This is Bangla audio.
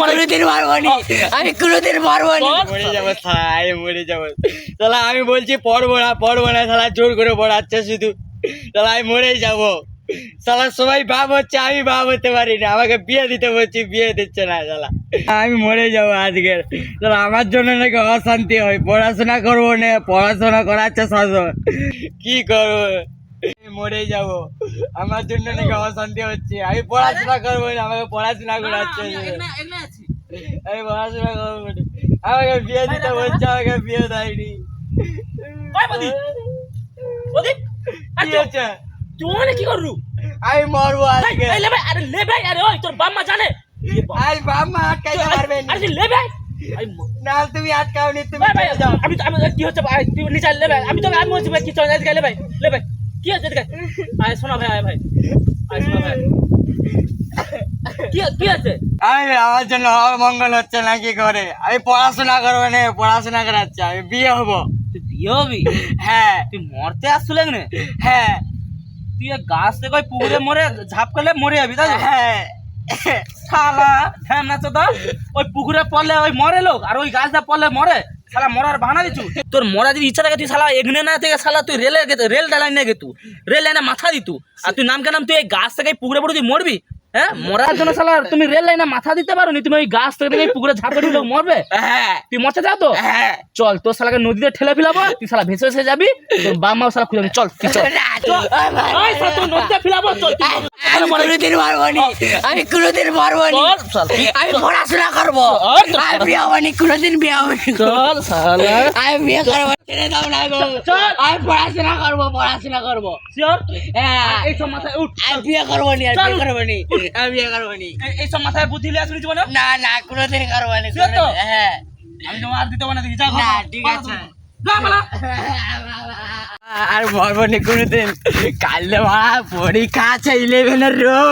কোনোদিন পারবো নি, আমি কোনোদিন পারবো নি। মরে যাবো সাই, মরে যাবো শালা। আমি বলছি পড়বো না শালা, জোর করে পড়াচ্ছে শুধু শালা। আমি মরেই যাবো শালা। সবাই বাপ হচ্ছে, আমি বাপ হতে পারি না। আমাকে বিয়ে দিতে বলছি, বিয়ে দিচ্ছে না শালা। আমি মরে যাবো আজকের শালা। আমার জন্য নাকি অশান্তি হয়, পড়াশোনা করবো না, পড়াশোনা করাচ্ছে শাসন, কি করবো? আমি মরেই যাবো, আমার জন্য নাকি অশান্তি হচ্ছে। আমি পড়াশোনা করবো না, আমাকে পড়াশোনা করাচ্ছে। আমি পড়াশোনা করবো না, আমাকে বিয়ে দিতে বলছে, আমাকে বিয়ে দেয়নি। কি হচ্ছে? কি করলু? আমি মরবো আজকে। লে ভাই, আরে ওই তোর বাপ মা জানে? আরে বাপ মা আটকাইতে পারবেন না। আরে লে ভাই, না তুমি আটকাওনি, তুমি ভাই চলে যাও। আমি কি হচ্ছে ভাই, তুই নিচে লে ভাই। আমি বলছি ভাই, কি চলে যাচ্ছে লে ভাই, লে ভাই কি হচ্ছে এদিকে আয়, শোনা ভাই, আয় ভাই, আয় শোনা ভাই, কি আছে? আমি আমার জন্য মঙ্গল হচ্ছে না, কি করে? আমি পড়াশোনা করবো না, পড়াশোনা করাচ্ছে। আমি বিয়ে হবো। তুই বিয়ে হবি? হ্যাঁ তুই মরতে আসছিল না? হ্যাঁ তুই গাছ থেকে ওই পুকুরে মরে ঝাঁপ করলে মরে যাবি, তাই তো? হ্যাঁ। শালা ধ্যান না তো, ওই পুকুরে পড়লে ওই মরে লোক, আর ওই গাছটা পড়লে মরে। শালা মরার বাহানা দিচ্ছু। তোর মরা যদি ইচ্ছা থাকে, তুই শালা এগনে না থেকে শালা তুই রেল লাইনে গেতু, রেল লাইনে মাথা দিতু। আর তুই নাম কেন, তুই এই গাছ থেকে পুকুরে পড়ে তুই মরবি? হ্যাঁ, মরার জন্য শালা তুমি রেল লাইনে মাথা দিতে পারো নি? তুমি ওই গাছ থেকে এই পুকুরে ঝাঁপ করে লোক মরবে? হ্যাঁ তুই মরতে চাও তো? হ্যাঁ। চল, তোর শালাকে নদীতে ঠেলে ফেলাবো, তুই শালা ভেসে ভেসে যাবি, তোর বাপ মাও শালা খুঁজে চল, তুই চল। ওই শালা তোর নদীতে ফেলাবো, চল। আমি কোনোদিন পারবো নি, আমি কোনোদিন পারবো নি। আমি পড়াশোনা করবো, আমি বিয়ে হবো নি, কোনোদিন বিয়ে হবো নি। চল শালা, আমি বিয়ে করবো, ছেড়ে দাও না গো। চল। আমি পড়াশোনা করবো, পড়াশোনা করবো। শিওর? হ্যাঁ, এই সব মাথায় উঠ, আমি বিয়ে করবো নি, আমি চল। বিয়ে করবো নি, আমি বিয়ে করবো নি। এই সব মাথায় বুদ্ধি লিয়ে আসবি জীবনে? না না, কোনোদিন করবো নি। Sure তো? হ্যাঁ। আমি তোমার আর দিতে পারি না, দেখি যা ঘর। না, ঠিক আছে। যা বালা। আর মরবো নি কোনোদিন। কাল পরীক্ষা আছে 11-এর রো।